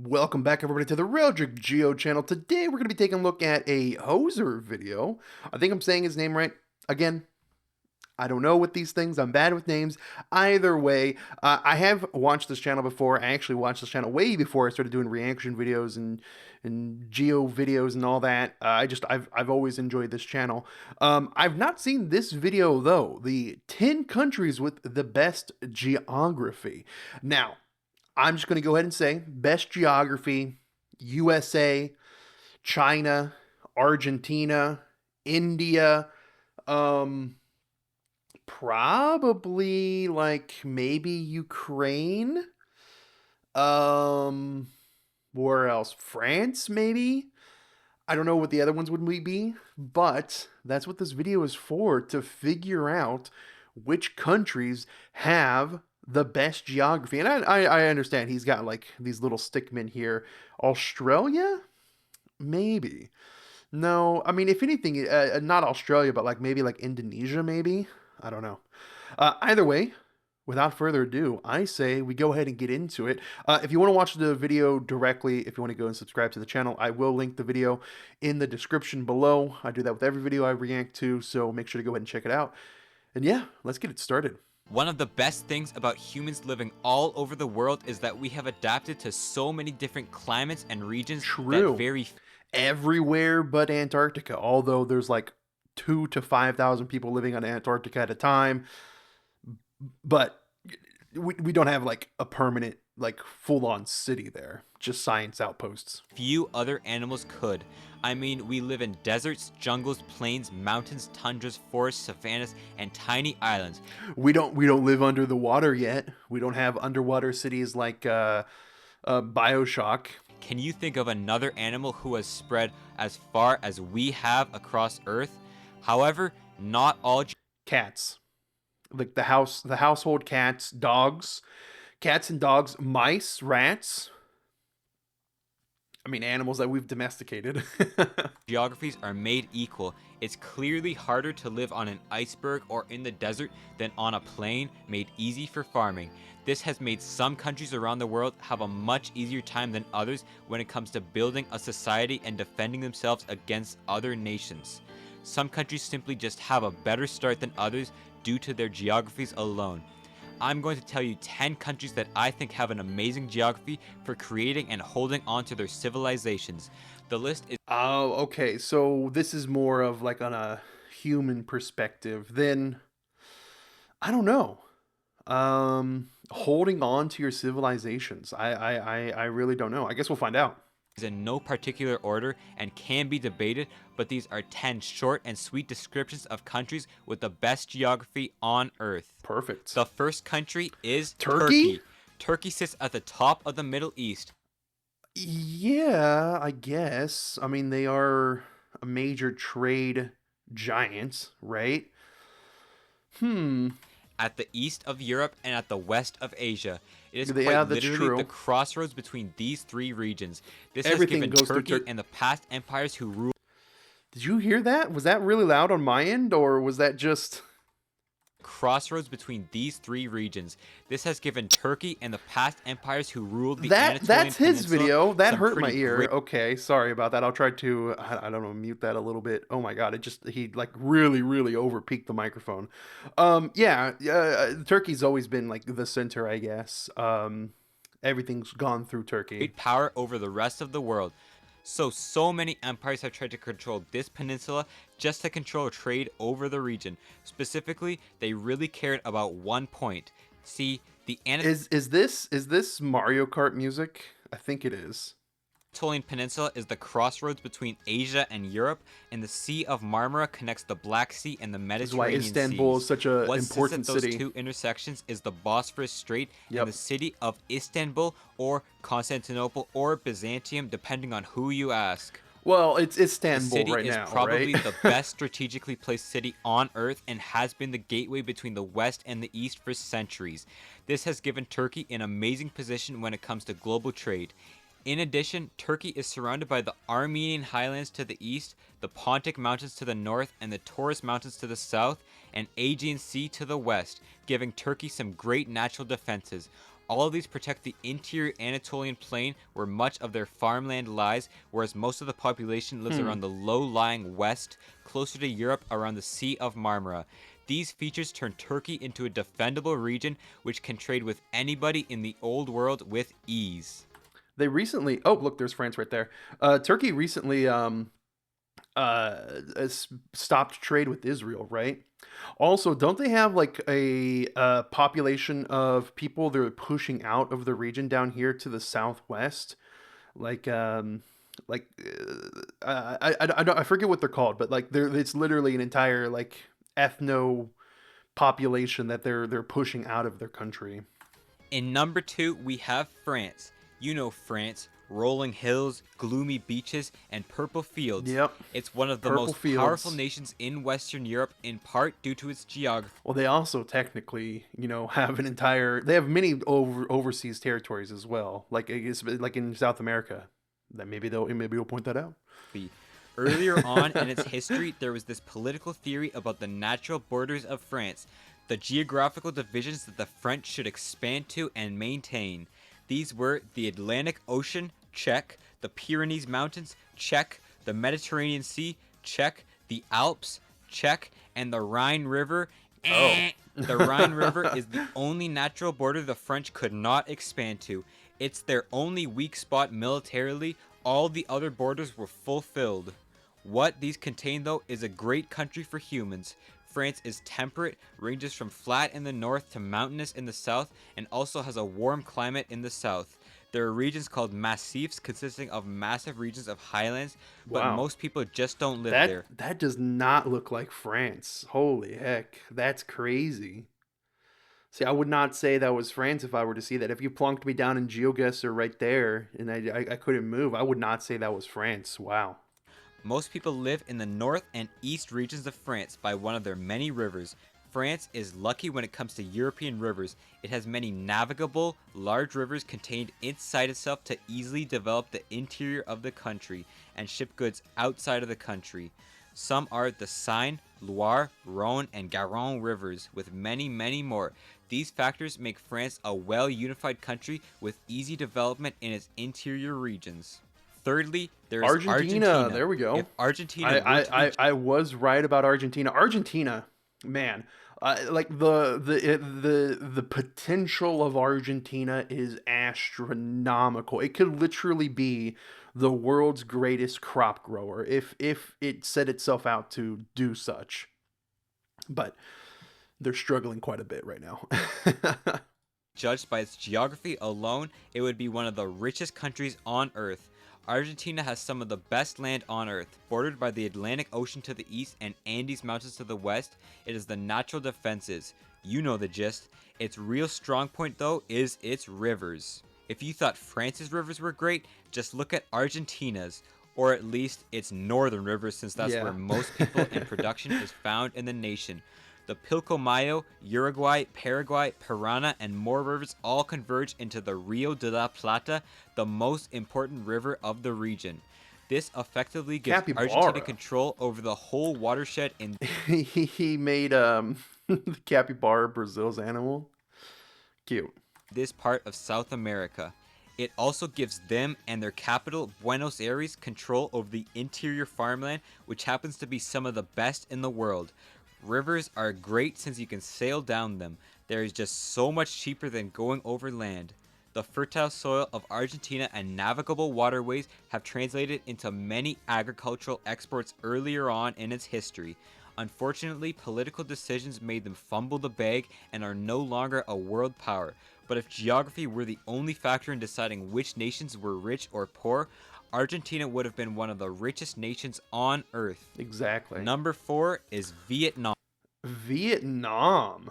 Welcome back, everybody, to the Realdrick Geo channel. Today, we're going to be taking a look at a Hoser video. I think I'm saying his name right. Again, I don't know with these things. I'm bad with names. Either way, I have watched this channel before. I actually watched this channel way before I started doing reaction videos and Geo videos and all that. I've always enjoyed this channel. I've not seen this video though. The 10 countries with the best geography. Now, I'm just going to go ahead and say best geography: USA, China, Argentina, India, um, probably like maybe Ukraine. Um, where else? France, maybe? I don't know what the other ones would be, but that's what this video is for, to figure out which countries have the best geography. And I understand he's got like these little stickmen here. Australia? Maybe. No, I mean, if anything, not Australia, but like maybe like Indonesia, maybe? I don't know. Either way, without further ado, I say we go ahead and get into it. If you want to watch the video directly, if you want to go and subscribe to the channel, I will link the video in the description below. I do that with every video I react to, so make sure to go ahead and check it out. And yeah, let's get it started. One of the best things about humans living all over the world is that we have adapted to so many different climates and regions True. that vary Everywhere but Antarctica, although there's like 2,000 to 5,000 people living on Antarctica at a time. But we don't have like a permanent, like full-on city there, just science outposts. few other animals could. I mean, we live in deserts, jungles, plains, mountains, tundras, forests, savannas, and tiny islands. We don't live under the water yet. We don't have underwater cities like BioShock. Can you think of another animal who has spread as far as we have across Earth? However, not all Cats, like the household cats, dogs, cats and dogs, mice, rats. I mean, animals that we've domesticated. geographies are made equal. It's clearly harder to live on an iceberg or in the desert than on a plain made easy for farming. This has made some countries around the world have a much easier time than others when it comes to building a society and defending themselves against other nations. Some countries simply just have a better start than others due to their geographies alone. I'm going to tell you 10 countries that I think have an amazing geography for creating and holding on to their civilizations. The list is Oh, okay. So this is more of like on a human perspective. Then I don't know. Holding on to your civilizations. I really don't know. I guess we'll find out. in no particular order and can be debated, but these are 10 short and sweet descriptions of countries with the best geography on Earth. Perfect. The first country is Turkey? Turkey. Turkey sits at the top of the Middle East. Yeah, I guess. I mean, they are a major trade giant, right? Hmm. At the east of Europe and at the west of Asia. It is Yeah, quite that's literally true. the crossroads between these three regions. This Everything has given goes through Turkey and the past empires who ruled Did you hear that? Was that really loud on my end, or was that just... crossroads between these three regions. This has given Turkey and the past empires who ruled the That's Anatolian his Peninsula video. That some hurt my pretty ear. great Okay, sorry about that. I'll try to, I don't know, mute that a little bit. Oh my god, he like really over peaked the microphone. Yeah, Turkey's always been like the center, I guess. Everything's gone through Turkey. power over the rest of the world. So many empires have tried to control this peninsula just to control trade over the region. Specifically, they really cared about one point. See, the Is this Mario Kart music? I think it is. Anatolian Peninsula is the crossroads between Asia and Europe, and the Sea of Marmara connects the Black Sea and the This is why Mediterranean Istanbul is seas. such a What sits important at those city. two intersections is the Bosphorus Strait Yep. and the city of Istanbul or Constantinople or Byzantium, depending on who you ask. Well, it's The Istanbul city right is now, probably right? the best strategically placed city on Earth and has been the gateway between the West and the East for centuries. This has given Turkey an amazing position when it comes to global trade. In addition, Turkey is surrounded by the Armenian highlands to the east, the Pontic Mountains to the north, and the Taurus Mountains to the south, and Aegean Sea to the west, giving Turkey some great natural defenses. All of these protect the interior Anatolian plain where much of their farmland lies, whereas most of the population lives Hmm. around the low-lying west, closer to Europe around the Sea of Marmara. These features turn Turkey into a defendable region which can trade with anybody in the old world with ease. They recently. Oh, look, there's France right there. Turkey recently stopped trade with Israel, right? Also, don't they have like a population of people they're pushing out of the region down here to the southwest? Like like I forget what they're called, but like it's literally an entire like ethno population that they're pushing out of their country. In number 2, we have France. You know France, rolling hills, gloomy beaches, and purple fields. Yep, It's one of the purple most powerful fields. nations in Western Europe, in part due to its geography. Well, they also technically, have an entire. They have many overseas territories as well, like I guess, like in South America. That maybe they'll point that out. Earlier on in its history, there was this political theory about the natural borders of France, the geographical divisions that the French should expand to and maintain. These were the Atlantic Ocean, check, the Pyrenees Mountains, check, the Mediterranean Sea, check, the Alps, check, and the Rhine River. Oh. The Rhine River is the only natural border the French could not expand to. It's their only weak spot militarily. All the other borders were fulfilled. What these contain, though, is a great country for humans. France is temperate, ranges from flat in the north to mountainous in the south, and also has a warm climate in the south. There are regions called massifs consisting of massive regions of highlands, but Wow. most people just don't live That there. that does not look like France. Holy heck, that's crazy. See, I would not say that was France if I were to see that. If you plunked me down in GeoGuessr right there and I couldn't move, I would not say that was France. Wow. Most people live in the north and east regions of France by one of their many rivers. France is lucky when it comes to European rivers. It has many navigable, large rivers contained inside itself to easily develop the interior of the country and ship goods outside of the country. Some are the Seine, Loire, Rhone, and Garonne rivers, with many, many more. These factors make France a well-unified country with easy development in its interior regions. Thirdly, there is Argentina, Argentina. there we go. If Argentina I, were I, to be I, I was right about Argentina. Argentina, man, like the potential of Argentina is astronomical. It could literally be the world's greatest crop grower if it set itself out to do such. But they're struggling quite a bit right now. judged by its geography alone, it would be one of the richest countries on Earth. Argentina has some of the best land on Earth. Bordered by the Atlantic Ocean to the east and Andes Mountains to the west, it is the natural defenses. You know the gist. Its real strong point, though, is its rivers. If you thought France's rivers were great, just look at Argentina's, or at least its northern rivers, since that's Yeah. where most people and production is found in the nation. The Pilcomayo, Uruguay, Paraguay, Parana, and more rivers all converge into the Rio de la Plata, the most important river of the region. This effectively gives Argentina Capybara. control over the whole watershed in He made the capybara Brazil's animal. Cute. this part of South America. It also gives them and their capital, Buenos Aires, control over the interior farmland, which happens to be some of the best in the world. Rivers are great since you can sail down them. There is just so much cheaper than going over land. The fertile soil of Argentina and navigable waterways have translated into many agricultural exports earlier on in its history. Unfortunately, political decisions made them fumble the bag and are no longer a world power. But if geography were the only factor in deciding which nations were rich or poor, Argentina would have been one of the richest nations on Earth. Exactly. Number 4 is Vietnam. Vietnam.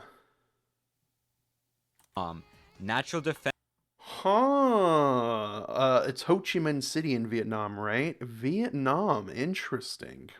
Natural defense. Huh. It's Ho Chi Minh City in Vietnam, right? Vietnam. Interesting.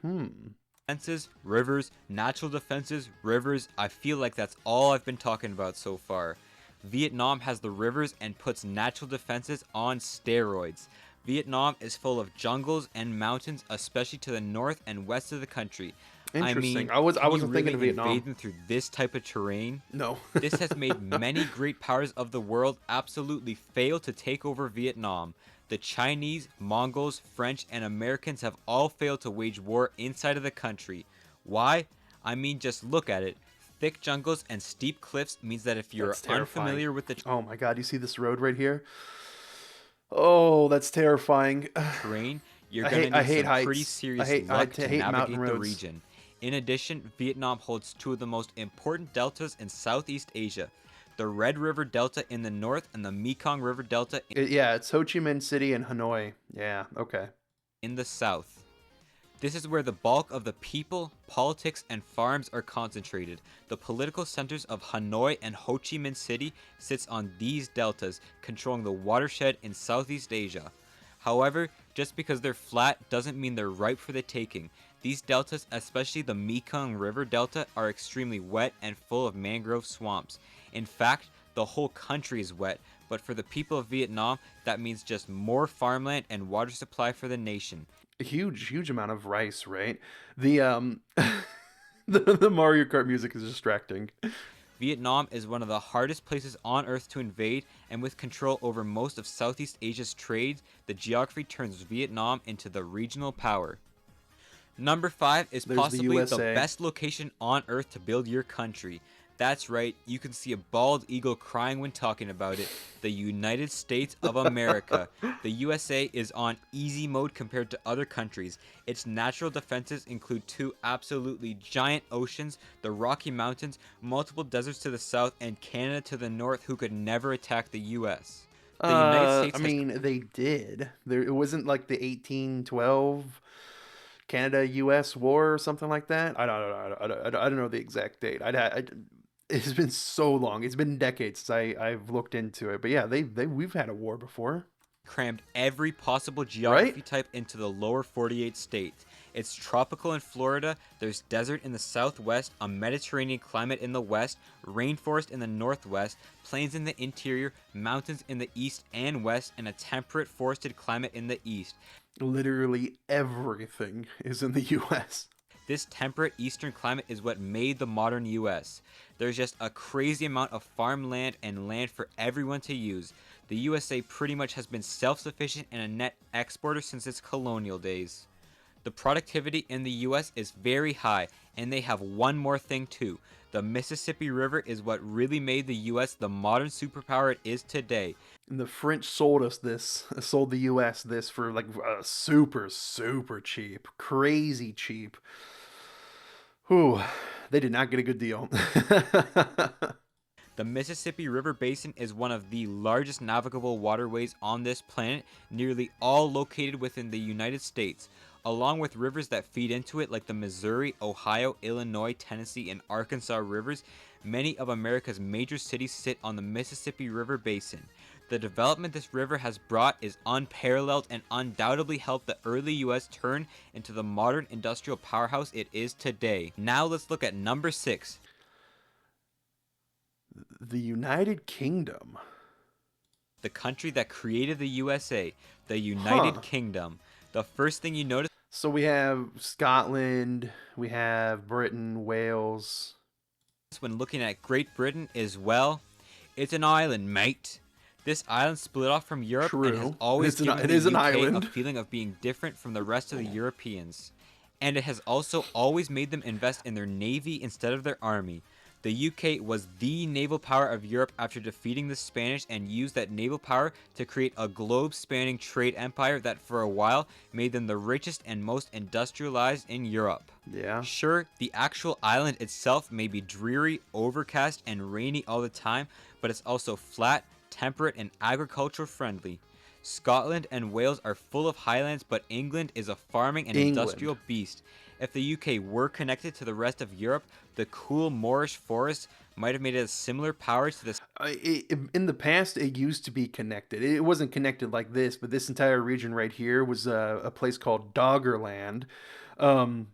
Defenses, rivers, natural defenses, rivers. I feel like that's all I've been talking about so far. Vietnam has the rivers and puts natural defenses on steroids. Vietnam is full of jungles and mountains, especially to the north and west of the country. I Interesting. mean, I can you wasn't thinking really of invade Vietnam. them through this type of terrain? No. This has made many great powers of the world absolutely fail to take over Vietnam. The Chinese, Mongols, French, and Americans have all failed to wage war inside of the country. Why? I mean, just look at it. Thick jungles and steep cliffs means that if you're That's terrifying. unfamiliar with the Oh my god, you see this road right here? Oh, that's terrifying. terrain, you're gonna I need hate some pretty heights. serious luck to Hate mountain navigate the roads. region. In addition, Vietnam holds two of the most important deltas in Southeast Asia, the Red River Delta in the north and the Mekong River Delta Yeah, it's Ho Chi Minh City and Hanoi. Yeah, okay. in the south. This is where the bulk of the people, politics, and farms are concentrated. The political centers of Hanoi and Ho Chi Minh City sits on these deltas, controlling the watershed in Southeast Asia. However, just because they're flat doesn't mean they're ripe for the taking. These deltas, especially the Mekong River Delta, are extremely wet and full of mangrove swamps. In fact, the whole country is wet, but for the people of Vietnam, that means just more farmland and water supply for the nation. A huge amount of rice, right? The the Mario Kart music is distracting. Vietnam is one of the hardest places on Earth to invade, and with control over most of Southeast Asia's trade, the geography turns Vietnam into the regional power. Number 5 is There's the possibly the USA. best location on Earth to build your country. That's right, you can see a bald eagle crying when talking about it. The United States of America. The USA is on easy mode compared to other countries. Its natural defenses include two absolutely giant oceans, the Rocky Mountains, multiple deserts to the south, and Canada to the north, who could never attack the US. The United I States has mean, they did. There, it wasn't like the 1812 Canada U.S. war or something like that. I don't know the exact date. It's been so long. It's been decades since I've looked into it. But yeah, we've had a war before, crammed every possible right? geography type into the lower 48 states. It's tropical in Florida, there's desert in the southwest, a Mediterranean climate in the west, rainforest in the northwest, plains in the interior, mountains in the east and west, and a temperate forested climate in the east. Literally everything is in the U.S. This temperate eastern climate is what made the modern US. There's just a crazy amount of farmland and land for everyone to use. The USA pretty much has been self-sufficient and a net exporter since its colonial days. The productivity in the US is very high, and they have one more thing too. The Mississippi River is what really made the US the modern superpower it is today. And the French sold the U.S. this for like super cheap, crazy cheap. Whew, they did not get a good deal. The Mississippi River Basin is one of the largest navigable waterways on this planet, nearly all located within the United States, along with rivers that feed into it like the Missouri, Ohio, Illinois, Tennessee, and Arkansas rivers. Many of America's major cities sit on the Mississippi River Basin. The development this river has brought is unparalleled and undoubtedly helped the early US turn into the modern industrial powerhouse it is today. Now let's look at number 6. The United Kingdom. The country that created the USA, the United Huh. Kingdom. The first thing you notice So we have Scotland, we have Britain, Wales. when looking at Great Britain is, well, it's an island, mate. This island split off from Europe and has True. always given It the is an UK a island. feeling of being different from the rest of the Europeans. And it has also always made them invest in their navy instead of their army. The UK was the naval power of Europe after defeating the Spanish and used that naval power to create a globe-spanning trade empire that for a while made them the richest and most industrialized in Europe. Yeah. Sure, the actual island itself may be dreary, overcast, and rainy all the time, but it's also flat, temperate, and agriculture friendly. Scotland and Wales are full of highlands, but England is a farming and England. industrial beast. If the UK were connected to the rest of Europe, the cool moorish forests might have made it a similar power to the In the past, it used to be connected. It wasn't connected like this, but this entire region right here was a place called Doggerland. Um,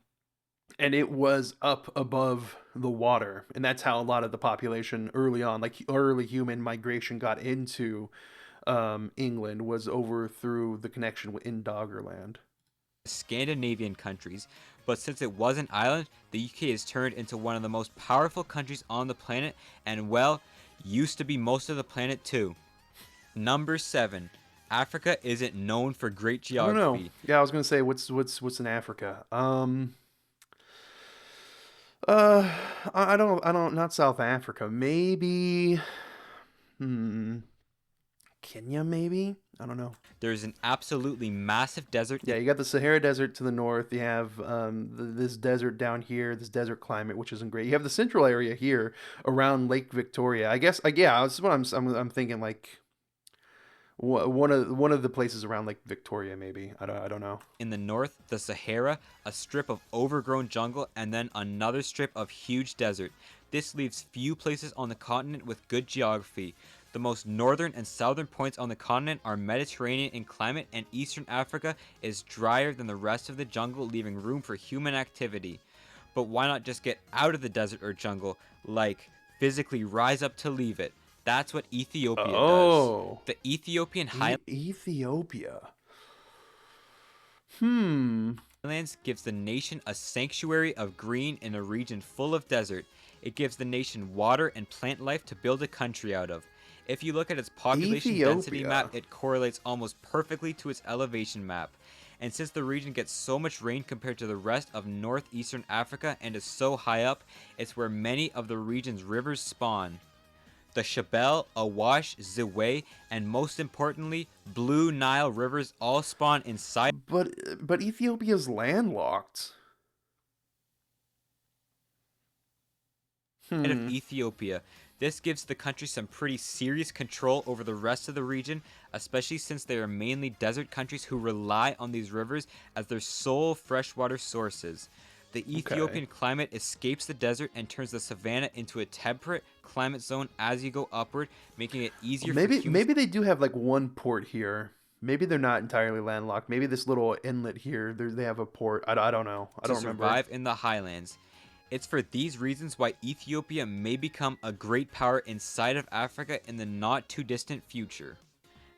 and it was up above the water. And that's how a lot of the population early on, like early human migration, got into England, was over through the connection in Doggerland. Scandinavian countries, but since it was an island, the UK has turned into one of the most powerful countries on the planet and, well, used to be most of the planet too. Number 7. Africa isn't known for great I don't know. geography. Yeah, I was gonna say what's in Africa. I don't not South Africa. Maybe hmm Kenya maybe? I don't know. There's an absolutely massive desert Yeah, you got the Sahara Desert to the north. You have this desert down here, this desert climate, which isn't great. You have the central area here around Lake Victoria. I guess, yeah, this is what I'm thinking. Like one of the places around Lake Victoria, maybe. I don't know. in the north, the Sahara, a strip of overgrown jungle, and then another strip of huge desert. This leaves few places on the continent with good geography. The most northern and southern points on the continent are Mediterranean in climate, and eastern Africa is drier than the rest of the jungle, leaving room for human activity. But why not just get out of the desert or jungle, like physically rise up to leave it? That's what Ethiopia does. Oh, The Ethiopian Highlands Ethiopia. Hmm. gives the nation a sanctuary of green in a region full of desert. It gives the nation water and plant life to build a country out of. If you look at its population density Ethiopia. map, it correlates almost perfectly to its elevation map. And since the region gets so much rain compared to the rest of northeastern Africa and is so high up, it's where many of the region's rivers spawn. The Shabelle, Awash, Ziwe, and most importantly, Blue Nile rivers all spawn inside But Ethiopia's landlocked. of Hmm. Ethiopia. This gives the country some pretty serious control over the rest of the region, especially since they are mainly desert countries who rely on these rivers as their sole freshwater sources. The Okay. Ethiopian climate escapes the desert and turns the savanna into a temperate climate zone as you go upward, making it Well, easier for humans maybe they do have like one port here. Maybe they're not entirely landlocked. Maybe this little inlet here, they have a port. I don't know. I to don't remember. survive in the highlands. It's for these reasons why Ethiopia may become a great power inside of Africa in the not too distant future.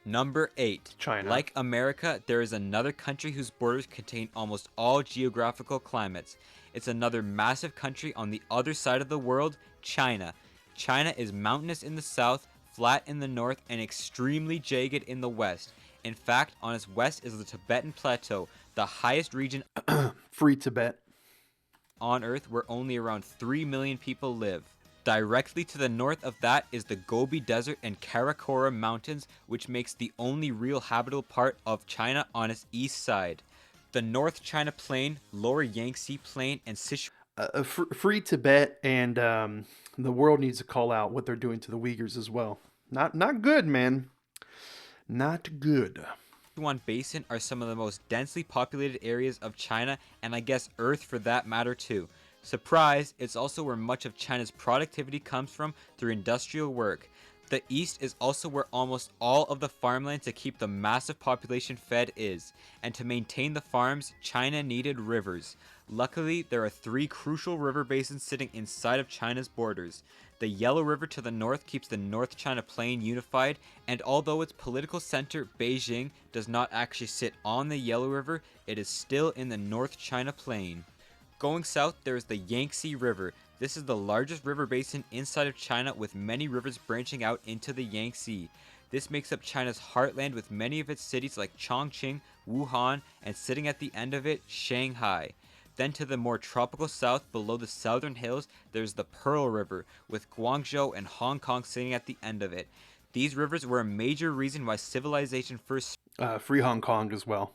Number 8. China. Like America, there is another country whose borders contain almost all geographical climates. It's another massive country on the other side of the world, China. China is mountainous in the south, flat in the north, and extremely jagged in the west. In fact, on its west is the Tibetan Plateau, the highest region Free Tibet. on Earth where only around 3 million people live. Directly to the north of that is the Gobi Desert and Karakoram Mountains, which makes the only real habitable part of China on its east side. The North China Plain, Lower Yangtze Plain, and Sichuan Free Tibet, and the world needs to call out what they're doing to the Uyghurs as well. Not good, man. Not good. Basin are some of the most densely populated areas of China, and I guess Earth for that matter too. Surprise, it's also where much of China's productivity comes from through industrial work. The east is also where almost all of the farmland to keep the massive population fed is, and to maintain the farms, China needed rivers. Luckily, there are 3 crucial river basins sitting inside of China's borders. The Yellow River to the north keeps the North China Plain unified, and although its political center, Beijing, does not actually sit on the Yellow River, it is still in the North China Plain. Going south, there is the Yangtze River. This is the largest river basin inside of China, with many rivers branching out into the Yangtze. This makes up China's heartland, with many of its cities like Chongqing, Wuhan, and sitting at the end of it, Shanghai. Then to the more tropical south, below the southern hills, there's the Pearl River, with Guangzhou and Hong Kong sitting at the end of it. These rivers were a major reason why civilization first Free Hong Kong as well.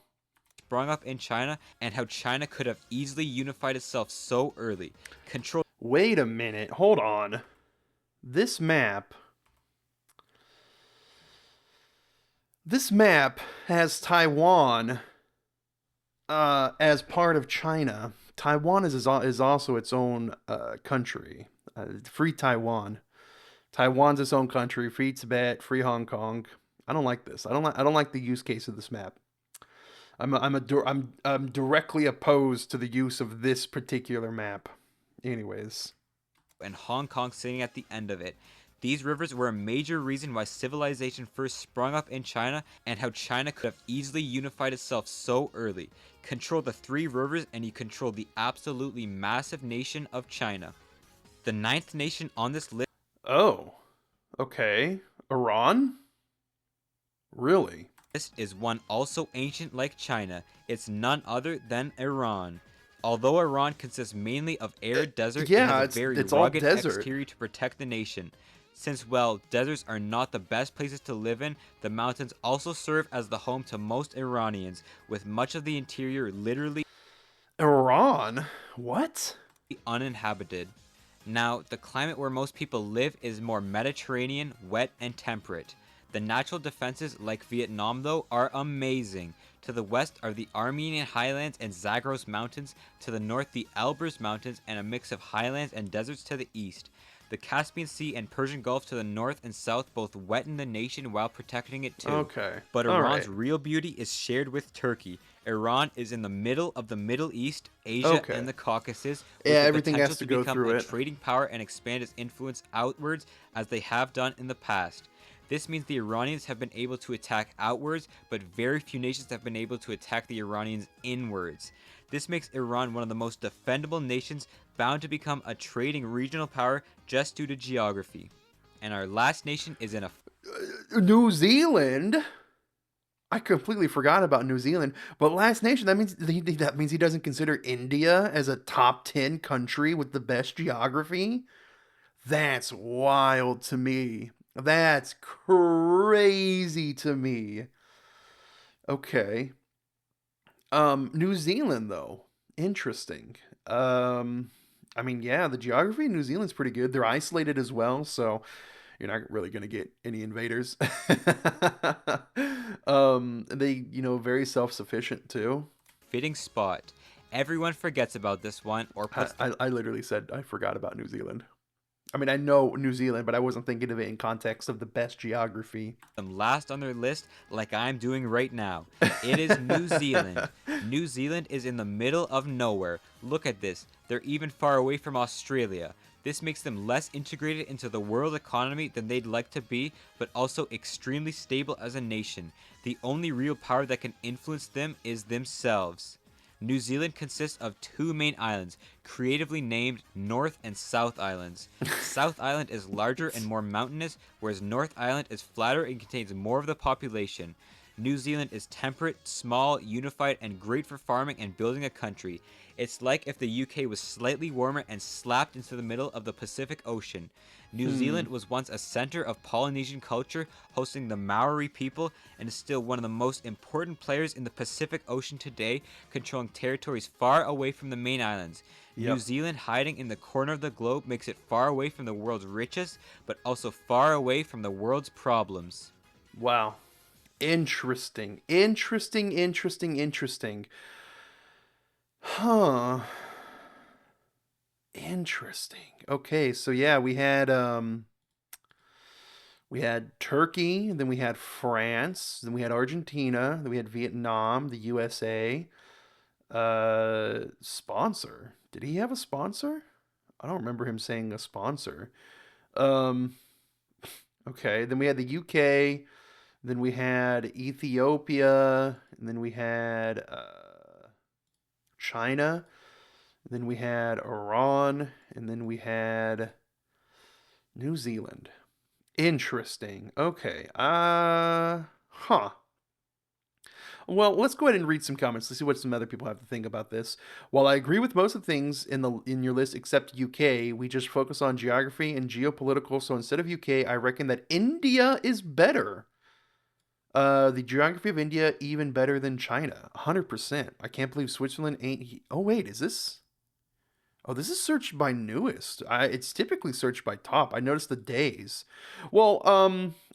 sprung up in China, and how China could have easily unified itself so early. Control Wait a minute. Hold on. This map. This map has Taiwan as part of China. Taiwan is also its own country. Free Taiwan. Taiwan's its own country. Free Tibet. Free Hong Kong. I don't like this. I don't like the use case of this map. I'm directly opposed to the use of this particular map. Anyways, and Hong Kong sitting at the end of it. These rivers were a major reason why civilization first sprung up in China and how China could have easily unified itself so early. Control the three rivers and you control the absolutely massive nation of China. The ninth nation on this Oh, okay. Iran? Really? list is one also ancient like China. It's none other than Iran. Although Iran consists mainly of arid desert, it has Yeah, a it's very it's all rugged desert. exterior to protect the nation. Since, well, deserts are not the best places to live in, the mountains also serve as the home to most Iranians, with much of the interior literally Iran? What? uninhabited. Now, the climate where most people live is more Mediterranean, wet, and temperate. The natural defenses, like Vietnam, though, are amazing. To the west are the Armenian highlands and Zagros Mountains, to the north, the Elbrus Mountains, and a mix of highlands and deserts to the east. The Caspian Sea and Persian Gulf to the north and south both wetten the nation while protecting it too. Okay. But All Iran's right. real beauty is shared with Turkey. Iran is in the middle of the Middle East, Asia, Okay. and the Caucasus, Yeah, with the everything potential has to to go become through a it. trading power and expand its influence outwards as they have done in the past. This means the Iranians have been able to attack outwards, but very few nations have been able to attack the Iranians inwards. This makes Iran one of the most defendable nations, bound to become a trading regional power just due to geography. And our last nation is in a New Zealand? I completely forgot about New Zealand. But last nation, that means he doesn't consider India as a top 10 country with the best geography. That's wild to me. That's crazy to me. Okay. New Zealand though. Interesting. I mean, yeah, the geography in New Zealand's pretty good. They're isolated as well, so you're not really going to get any invaders. They, very self-sufficient too. fitting spot. Everyone forgets about this one or I, puts I, I literally said I forgot about New Zealand. I mean, I know New Zealand, but I wasn't thinking of it in context of the best geography. them last on their list like I'm doing right now. It is New Zealand. New Zealand is in the middle of nowhere. Look at this. They're even far away from Australia. This makes them less integrated into the world economy than they'd like to be, but also extremely stable as a nation. The only real power that can influence them is themselves. New Zealand consists of two main islands, creatively named North and South Islands. South Island is larger and more mountainous, whereas North Island is flatter and contains more of the population. New Zealand is temperate, small, unified, and great for farming and building a country. It's like if the UK was slightly warmer and slapped into the middle of the Pacific Ocean. New Hmm. Zealand was once a center of Polynesian culture, hosting the Maori people, and is still one of the most important players in the Pacific Ocean today, controlling territories far away from the main islands. New Yep. Zealand, hiding in the corner of the globe, makes it far away from the world's richest, but also far away from the world's problems. Wow. Interesting. Interesting, interesting, interesting. Huh. Interesting. Okay, so yeah, we had Turkey, then we had France, then we had Argentina, then we had Vietnam, the USA. Sponsor. Did he have a sponsor? I don't remember him saying a sponsor. Um, okay, then we had the UK, then we had Ethiopia, and then we had China, then we had Iran, and then we had New Zealand. Interesting. Okay. Huh. Well, let's go ahead and read some comments to see what some other people have to think about this. While I agree with most of the things in your list except UK, we just focus on geography and geopolitical. So instead of UK, I reckon that India is better. The geography of India even better than China. 100%. I can't believe Switzerland ain't. Oh wait, is this? Oh, this is searched by newest. It's typically searched by top. I noticed the days. Well,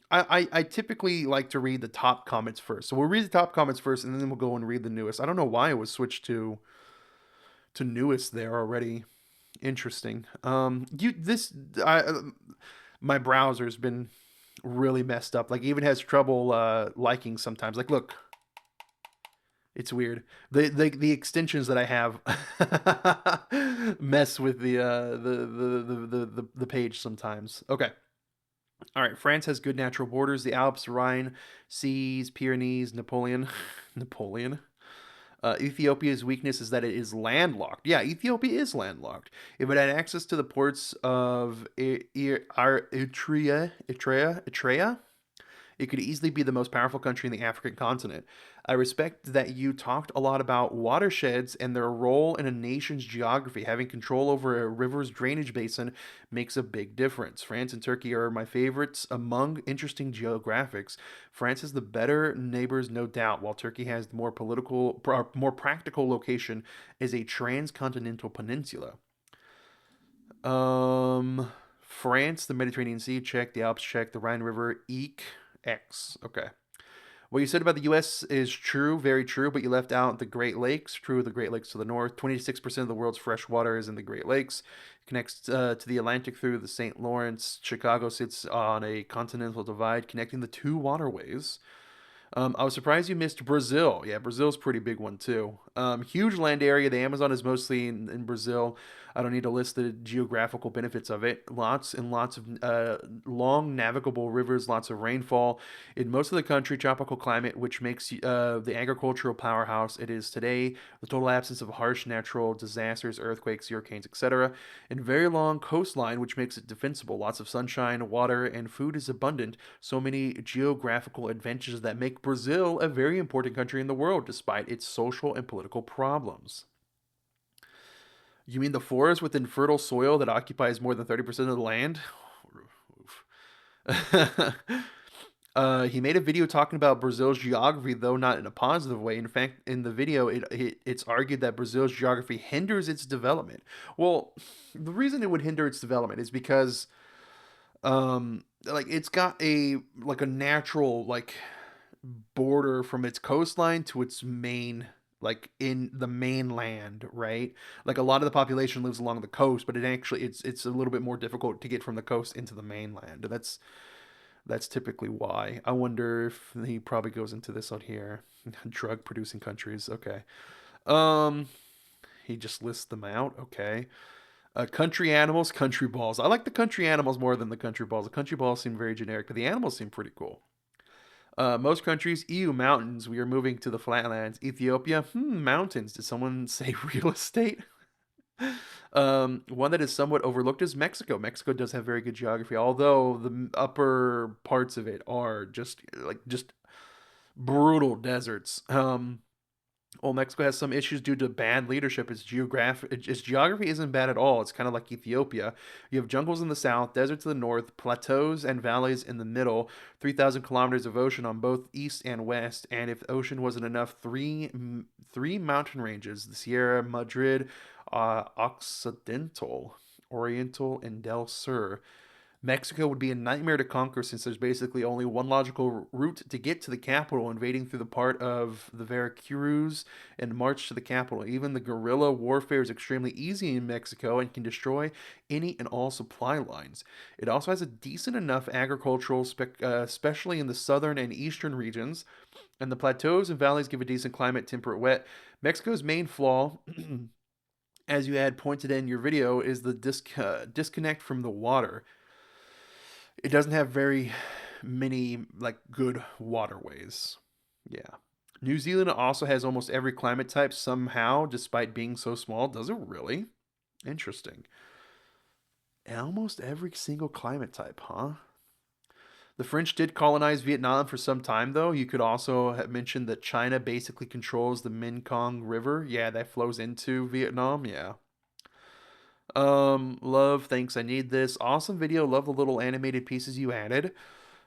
I typically like to read the top comments first. So we'll read the top comments first, and then we'll go and read the newest. I don't know why it was switched to newest there already. Interesting. You this I My browser's been really messed up. Like even has trouble liking sometimes. Like look, it's weird. The extensions that I have mess with the page sometimes. Okay. All right, France has good natural borders: the Alps, Rhine, seas, Pyrenees, Napoleon, Napoleon. Ethiopia's weakness is that it is landlocked. Yeah, Ethiopia is landlocked. If it had access to the ports of Eritrea, it could easily be the most powerful country in the African continent. I respect that you talked a lot about watersheds and their role in a nation's geography. Having control over a river's drainage basin makes a big difference. France and Turkey are my favorites among interesting geographics. France has the better neighbors, no doubt, while Turkey has the more practical location as a transcontinental peninsula. France, the Mediterranean Sea, check. The Alps, check. The Rhine River, eek. X. Okay. What you said about the U.S. is true, very true, but you left out the Great Lakes. True, the Great Lakes to the north. 26% of the world's fresh water is in the Great Lakes. It connects to the Atlantic through the St. Lawrence. Chicago sits on a continental divide connecting the two waterways. I was surprised you missed Brazil. Yeah, Brazil's a pretty big one too. Huge land area. The Amazon is mostly in Brazil. I don't need to list the geographical benefits of it. Lots and lots of long navigable rivers, lots of rainfall. In most of the country, tropical climate, which makes the agricultural powerhouse it is today. The total absence of harsh natural disasters, earthquakes, hurricanes, etc. And very long coastline, which makes it defensible. Lots of sunshine, water, and food is abundant. So many geographical advantages that make Brazil a very important country in the world, despite its social and political problems. You mean the forest with infertile soil that occupies more than 30% of the land? He made a video talking about Brazil's geography, though not in a positive way. In fact, in the video, it's argued that Brazil's geography hinders its development. Well, the reason it would hinder its development is because, like, it's got a natural border from its coastline to its main, like in the mainland, right? Like a lot of the population lives along the coast, but it's a little bit more difficult to get from the coast into the mainland. That's typically why. I wonder if he probably goes into this on here. Drug producing countries. Okay. Um he just lists them out. Okay. Country animals, country balls. I like the country animals more than the country balls. The country balls seem very generic, but the animals seem pretty cool. Most countries, EU mountains. We are moving to the flatlands. Ethiopia, mountains. Did someone say real estate? One that is somewhat overlooked is Mexico. Mexico does have very good geography, although the upper parts of it are just brutal deserts. Well, Mexico has some issues due to bad leadership. Its geography isn't bad at all. It's kind of like Ethiopia. You have jungles in the south, deserts to the north, plateaus and valleys in the middle, 3,000 kilometers of ocean on both east and west. And if the ocean wasn't enough, three mountain ranges: the Sierra Madrid, Occidental, Oriental, and Del Sur. Mexico would be a nightmare to conquer since there's basically only one logical route to get to the capital, invading through the part of the Veracruz and march to the capital. Even the guerrilla warfare is extremely easy in Mexico and can destroy any and all supply lines. It also has a decent enough agricultural, especially in the southern and eastern regions, and the plateaus and valleys give a decent climate, temperate wet. Mexico's main flaw, as you had pointed in your video, is the disconnect from the water. It doesn't have very many like good waterways. Yeah. New Zealand also has almost every climate type somehow, despite being so small. Does it really? Interesting. Almost every single climate type, huh? The French did colonize Vietnam for some time, though. You could also have mentioned that China basically controls the Mekong River. Yeah, that flows into Vietnam. Yeah. Love, thanks. I need this. Awesome video. Love the little animated pieces you added.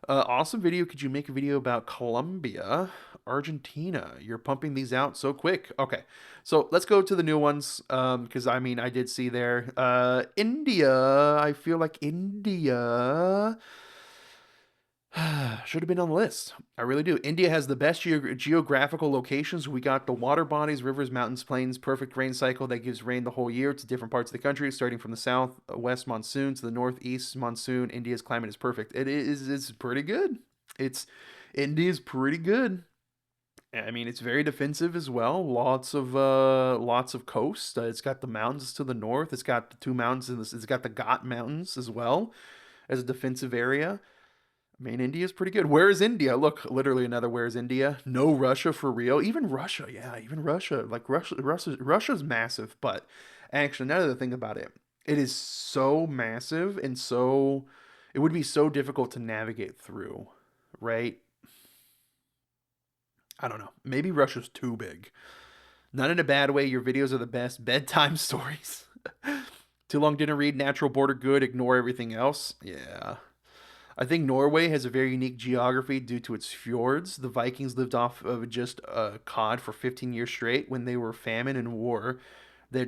Awesome video. Could you make a video about Colombia, Argentina? You're pumping these out so quick. Okay, so let's go to the new ones. Because I mean, I did see there. India. I feel like India should have been on the list. I really do. India has the best geographical locations. We got the water bodies, rivers, mountains, plains, perfect rain cycle that gives rain the whole year to different parts of the country, starting from the south, west monsoon to the northeast monsoon. India's climate is perfect. It's pretty good. It's India's pretty good. I mean, it's very defensive as well. Lots of coast. It's got the mountains to the north. It's got the two mountains in this. It's got the Ghat Mountains as well as a defensive area. Main India is pretty good. Where is India? Look, literally another where is India? No Russia for real. Even Russia, yeah, even Russia. Like Russia's massive, but actually another thing about it, it is so massive and so it would be so difficult to navigate through, right? I don't know. Maybe Russia's too big. Not in a bad way. Your videos are the best. Bedtime stories. Too long didn't read. Natural border good. Ignore everything else. Yeah. I think Norway has a very unique geography due to its fjords. The Vikings lived off of just cod for 15 years straight when they were famine and war. They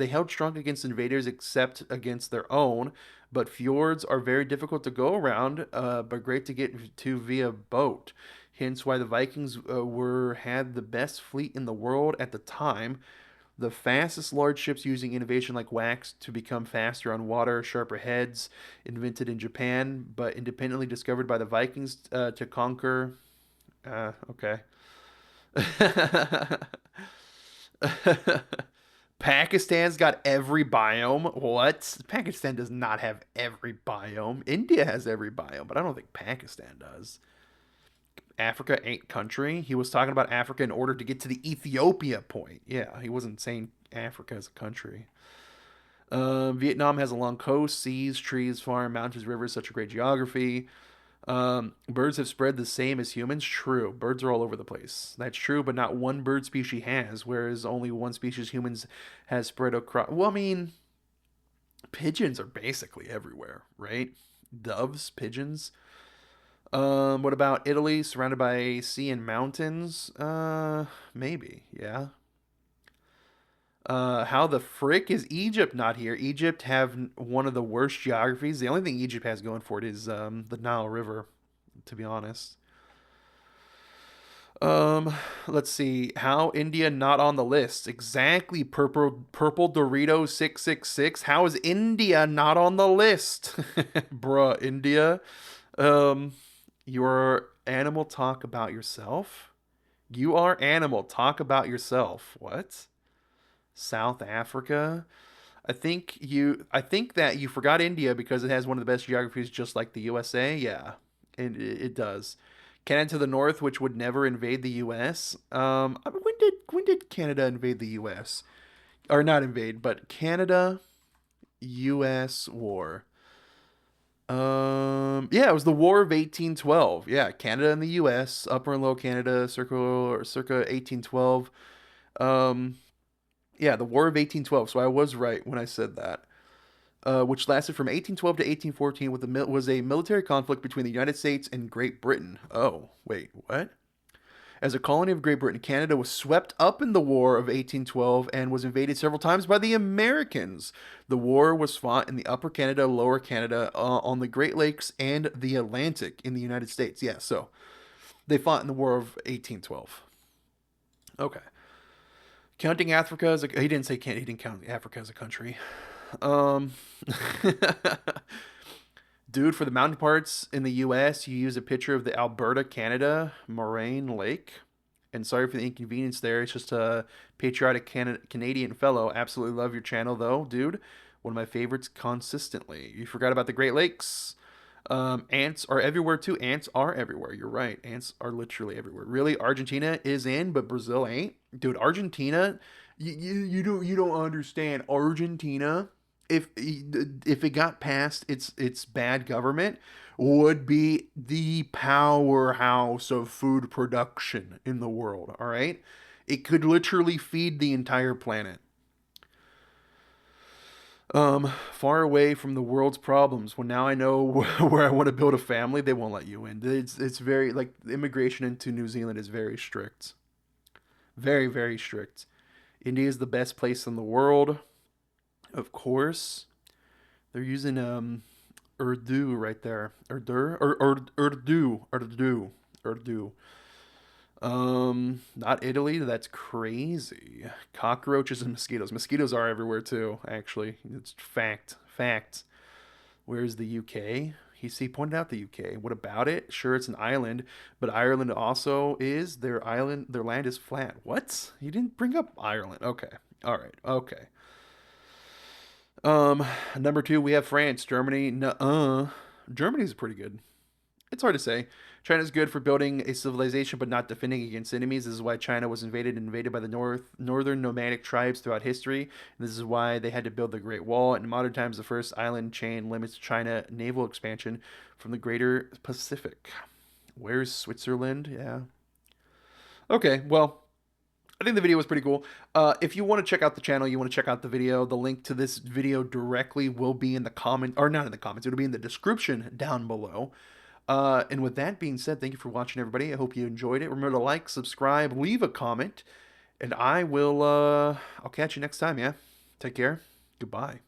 held strong against invaders except against their own, but fjords are very difficult to go around, but great to get to via boat. Hence why the Vikings were had the best fleet in the world at the time. The fastest large ships using innovation like wax to become faster on water, sharper heads, invented in Japan, but independently discovered by the Vikings to conquer. Okay. Pakistan's got every biome. What? Pakistan does not have every biome. India has every biome, but I don't think Pakistan does. Africa ain't country. He was talking about Africa in order to get to the Ethiopia point. Yeah, he wasn't saying Africa as a country. Vietnam has a long coast, seas, trees, farm, mountains, rivers, such a great geography. Birds have spread the same as humans. True. Birds are all over the place. That's true, but not one bird species has, whereas only one species humans has spread across. Well, I mean, pigeons are basically everywhere, right? Doves, pigeons. What about Italy, surrounded by sea and mountains? Maybe, yeah. How the frick is Egypt not here? Egypt have one of the worst geographies. The only thing Egypt has going for it is the Nile River, to be honest. Um, let's see. How India not on the list? Exactly. Purple Dorito 666. How is India not on the list? Bruh, India. Um, your animal talk about yourself. You are animal talk about yourself. What? South Africa? I think that you forgot India because it has one of the best geographies just like the USA. Yeah. It does. Canada to the north, which would never invade the US. I mean, when did Canada invade the US? Or not invade, but Canada US war. Yeah, it was the War of 1812. Yeah, Canada and the US, Upper and Lower Canada, circa 1812. Um yeah, the War of 1812. So I was right when I said that. Which lasted from 1812 to 1814 was a military conflict between the United States and Great Britain. Oh, wait, what? As a colony of Great Britain, Canada was swept up in the War of 1812 and was invaded several times by the Americans. The war was fought in the Upper Canada, Lower Canada, on the Great Lakes, and the Atlantic in the United States. Yeah, so they fought in the War of 1812. Okay. Counting Africa as a he didn't say he didn't count Africa as a country. Um, Dude, for the mountain parts in the U.S., you use a picture of the Alberta, Canada moraine lake. And sorry for the inconvenience there. It's just a patriotic Canadian fellow. Absolutely love your channel, though, dude. One of my favorites consistently. You forgot about the Great Lakes. Ants are everywhere, too. Ants are everywhere. You're right. Ants are literally everywhere. Really, Argentina is in, but Brazil ain't. Dude, Argentina, you don't understand. Argentina, if it got past its bad government, would be the powerhouse of food production in the world. All right, it could literally feed the entire planet. Far away from the world's problems. Well, now I know where I want to build a family. They won't let you in. It's very like immigration into New Zealand is very strict, very strict. India is the best place in the world, of course. They're using Urdu right there. Urdu. Not Italy. That's crazy. Cockroaches and mosquitoes. Mosquitoes are everywhere too. Actually, it's fact. Where's the UK? He pointed out the UK. What about it? Sure, it's an island, but Ireland also is their island. Their land is flat. What? You didn't bring up Ireland. Okay. All right. Okay. Number two, we have France, Germany. Nuh-uh. Germany's pretty good. It's hard to say. China's good for building a civilization but not defending against enemies. This is why China was invaded by the northern nomadic tribes throughout history. And this is why they had to build the Great Wall. In modern times, the first island chain limits China naval expansion from the greater Pacific. Where's Switzerland? Yeah. Okay, well, I think the video was pretty cool. If you want to check out the channel, you want to check out the video, the link to this video directly will be in the comment, or not in the comments, it'll be in the description down below. And with that being said, thank you for watching, everybody. I hope you enjoyed it. Remember to like, subscribe, leave a comment, and I'll catch you next time, yeah? Take care. Goodbye.